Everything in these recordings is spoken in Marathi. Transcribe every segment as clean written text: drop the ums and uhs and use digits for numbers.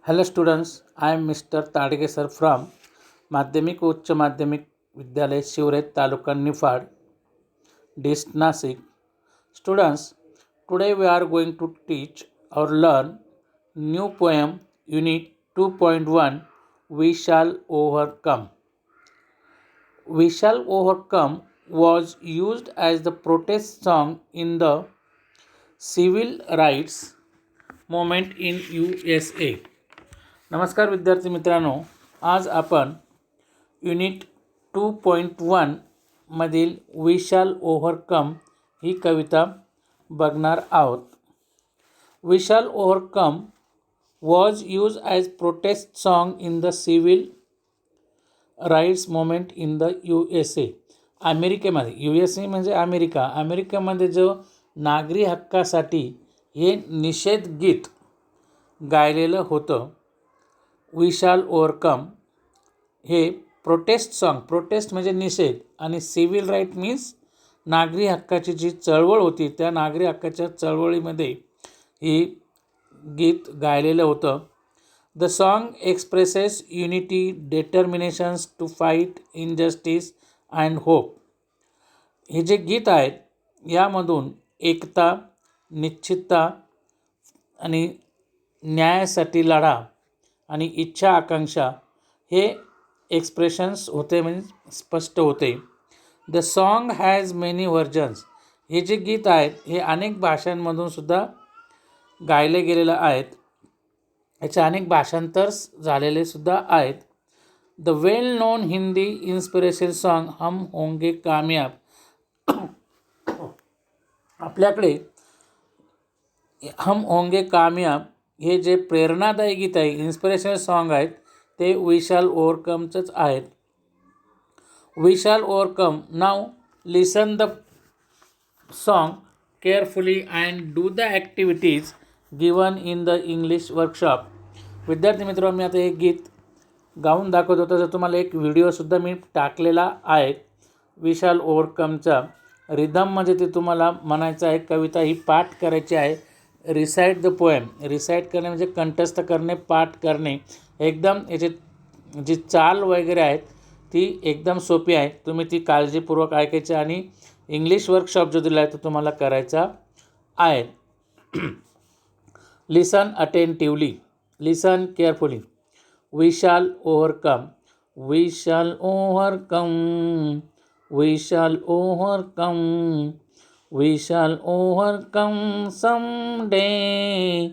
Hello students, I am Mr. Tadge sir from माध्यमिक व उच्च माध्यमिक विद्यालय शिवरेत तालुका Niphad, Dist Nasik. Students, today we are going to teach or learn new poem unit 2.1 We Shall Overcome. We Shall Overcome was used as the protest song in the civil rights movement in USA. नमस्कार विद्यार्थी मित्रांनो, आज आपण युनिट 2.1 मधील वी शॅल ओव्हरकम ही कविता बघणार आहोत. We shall overcome was use as protest song in the civil rights movement in the USA. अमेरिकेमध्ये, USA म्हणजे अमेरिकेमध्ये जो नागरी हक्कासाठी हे निषेध गीत गायलेलं होतं. वी शॅल ओव्हरकम हे प्रोटेस्ट सॉन्ग, प्रोटेस्ट म्हणजे निषेध, आणि सिव्हिल राईट मीन्स नागरी हक्काची जी चळवळ होती त्या नागरी हक्काच्या चळवळीमध्ये ही गीत गायलेलं होतं. The song expresses unity, डिटर्मिनेशन्स to fight injustice and hope. हे जे गीत आहेत यामधून एकता, निश्चितता आणि न्यायासाठी लढा आणि इच्छा आकांक्षा हे एक्सप्रेशन्स होते, म्हणजे स्पष्ट होते. The song has many versions. हे जे गीत आहेत हे अनेक भाषांमधून सुद्धा गायले गेलेलं आहेत. याचे अनेक भाषांतर्स झालेले सुद्धा आहेत. The well non Hindi inspiration song हम होंगे कामयाब. आपल्याकडे हम होंगे कामयाब हे जे प्रेरणादायी गीत आहे, इन्स्पिरेशनल सॉन्ग आहेत, ते वी शॅल ओव्हरकमचंच आहेत. We shall overcome. Now listen the song carefully and do the activities given in the English workshop. विद्यार्थी मित्रांनो, मी आता हे गीत गाऊन दाखवत होतो, तर तुम्हाला एक व्हिडिओसुद्धा मी टाकलेला आहे वी शॅल ओव्हरकमचा. रिदम म्हणजे ते तुम्हाला म्हणायचं आहे, कविता ही पाठ करायची आहे. रिसाईट द पोएम, रिसाईट करणे म्हणजे कंठस्थ करणे, पाठ करणे. एकदम याची जी चाल वगैरे आहेत ती एकदम सोपी आहे. तुम्ही ती काळजीपूर्वक ऐकायची आणि इंग्लिश वर्कशॉप जो दिला आहे तो तुम्हाला करायचा आहे. लिसन अटेंटिव्हली, लिसन carefully. We shall overcome, we shall overcome, we shall overcome, we shall overcome someday.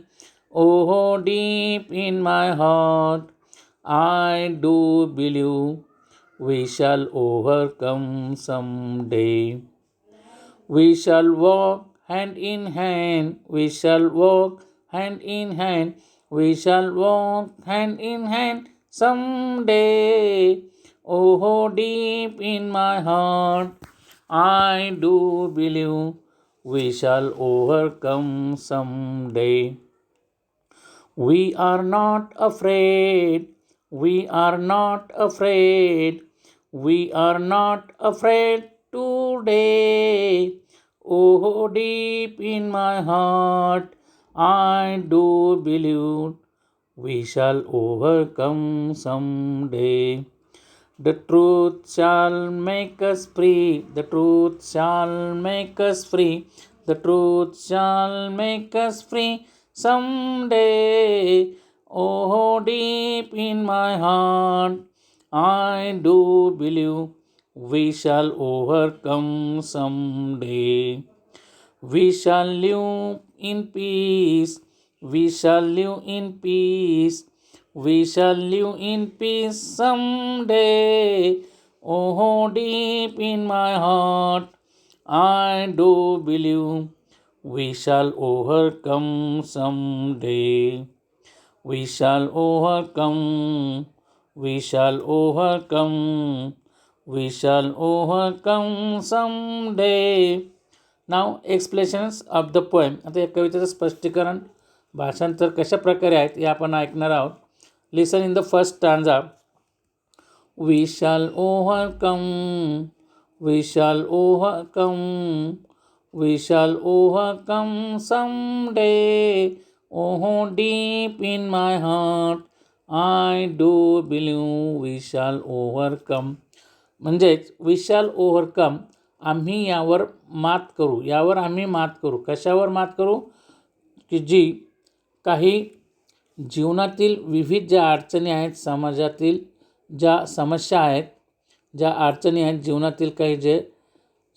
Oh, deep in my heart, I do believe we shall overcome someday. We shall walk hand in hand, we shall walk hand in hand, we shall walk hand in hand someday. Oh, deep in my heart, I do believe we shall overcome someday. We are not afraid, we are not afraid, we are not afraid today. Oh, deep in my heart, I do believe we shall overcome someday. The truth shall make us free, the truth shall make us free, the truth shall make us free someday. Oh, deep in my heart, I do believe we shall overcome someday. We shall live in peace, we shall live in peace, we shall live in peace someday. Oh, deep in my heart, I do believe we shall overcome someday. We shall overcome, we shall overcome, we shall overcome someday. Now explanations of the poem. आता या कवितेचं स्पष्टीकरण, भाषांतर कशा प्रकारे आहेत हे आपण ऐकणार आहोत. Listen in the first stanza. We shall overcome, we shall overcome, we shall overcome someday. Oh, deep in my heart, I do believe we shall overcome. म्हणजेच वी शॅल ओव्हरकम, आम्ही यावर मात करू, यावर आम्ही मात करू. कशावर मात करू? की जी काही जीवनातील विविध ज्या अडचणी आहेत, समाजातील ज्या समस्या आहेत, ज्या अडचणी आहेत, जीवनातील काही जे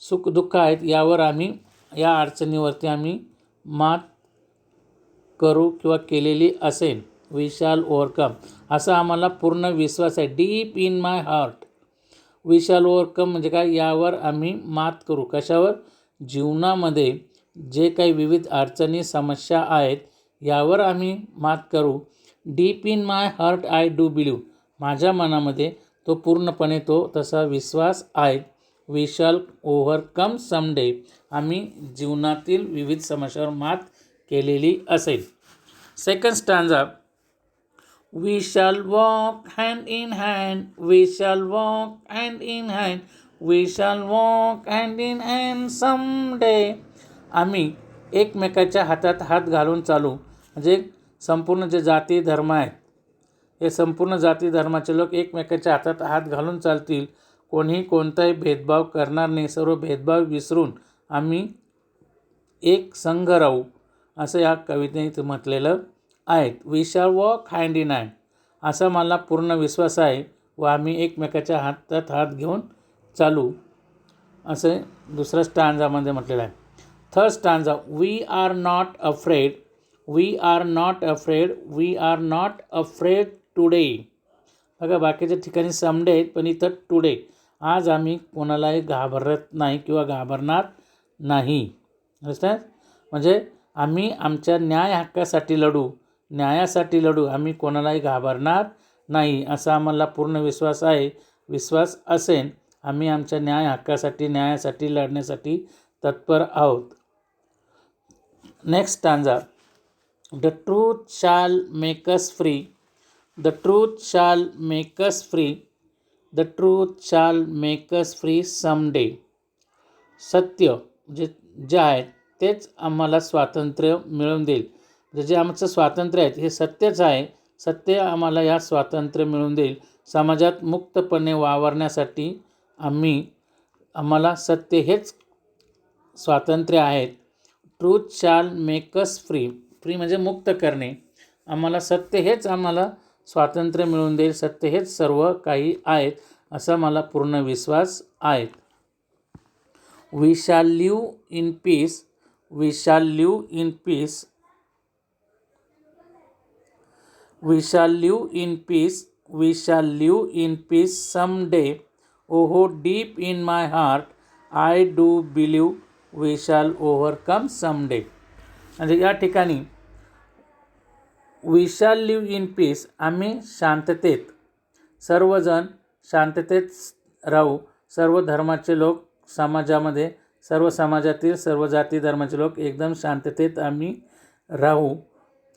सुखदुःख आहेत, यावर आम्ही, या अडचणीवरती आम्ही मात करू किंवा केलेली असेल. वी शॅल ओव्हरकम, असा आम्हाला पूर्ण विश्वास आहे. Deep in my heart we shall overcome म्हणजे काय? यावर आम्ही मात करू. कशावर? जीवनामध्ये जे काही विविध अडचणी समस्या आहेत, यावर आम्ही मात करू. Deep in my heart I do believe, माझ्या मनामध्ये तो पूर्णपणे तो तसा विश्वास आहे. वी शॅल ओव्हरकम समडे, आम्ही जीवनातील विविध समस्यावर मात केलेली असेल. Second stanza, We shall walk hand in hand, we shall walk hand in hand, we shall walk hand in hand someday. आम्ही एकमेकाच्या हातात हात घालून चालू. म्हणजे संपूर्ण जे जाती धर्म आहेत, हे संपूर्ण जाती धर्माचे लोक एकमेकाच्या हातात हात घालून चालतील. कोणी कोणताही भेदभाव करणार नाही, सर्व भेदभाव विसरून आम्ही एक संघ राहू, असं या कवितेत म्हटलेलं आहेत. We shall walk hand in hand, असा मला पूर्ण विश्वास आहे व आम्ही एकमेकाच्या हातात हात घेऊन चालू, असे दुसऱ्या स्टँजामध्ये म्हटलेलं आहे. Third stanza, we are not afraid, we are not afraid, we are not afraid today. बघा, बाकीच्या ठिकाणी समडे आहेत, पण इथं टुडे, आज आम्ही कोणालाही घाबरत नाही किंवा घाबरणार नाही. म्हणजे आम्ही आमच्या न्याय हक्कासाठी लढू, न्यायासाठी लढू, आम्ही कोणालाही घाबरणार नाही, असा आम्हाला पूर्ण विश्वास आहे. विश्वास असेल, आम्ही आमच्या न्याय हक्कासाठी, न्यायासाठी लढण्यासाठी तत्पर आहोत. Next stanza, the truth shall make us free, the truth shall make us free, the truth shall make us free someday. सत्य जे आहेत तेच आम्हाला स्वातंत्र्य मिळवून देईल. जे आमचं स्वातंत्र्य आहे हे सत्यच आहे, सत्य आम्हाला या स्वातंत्र्य मिळवून देईल. समाजात मुक्तपणे वावरण्यासाठी आम्हाला सत्य हेच स्वातंत्र्य आहेत. Truth shall make us free, free म्हणजे मुक्त करणे. आम्हाला सत्य हेच आम्हाला स्वातंत्र्य मिळवून देईल, सत्य हेच सर्व काही आहेत, असा मला पूर्ण विश्वास आहे. We shall live in piece, we shall live in piece, we shall live in piece, we shall live in piece someday. ओहो, deep in my heart I do believe we shall overcome someday. म्हणजे या ठिकाणी we shall live in piece, आम्ही शांततेत, सर्वजण शांततेत राहू. सर्व धर्माचे लोक समाजामध्ये, सर्व समाजातील सर्व जाती धर्माचे लोक एकदम शांततेत आम्ही राहू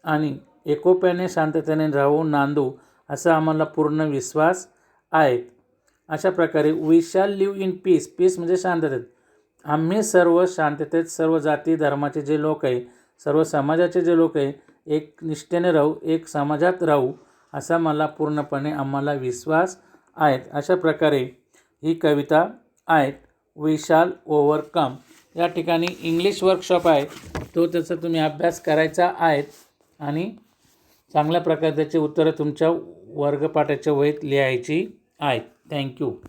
आणि एकोप्याने शांततेने राहू, नांदू, असा आम्हाला पूर्ण विश्वास आहे. अशा प्रकारे we shall live in peace, peace म्हणजे शांततेत, आम्ही सर्व शांततेत, सर्व जाती धर्माचे जे लोक आहे, सर्व समाजाचे जे लोक आहे, एक निष्ठेने राहू, एक समाजात राहू, असा मला पूर्णपणे आम्हाला विश्वास आहे. अशा प्रकारे ही कविता आहे, वी शॅल ओव्हरकम. या ठिकाणी इंग्लिश वर्कशॉप आहे, तो त्याचा तुम्ही अभ्यास करायचा आहे आणि चांगल्या प्रकारे त्याची उत्तरं तुमच्या वर्गपाठाच्या वहीत लिहायची आहेत. थँक्यू.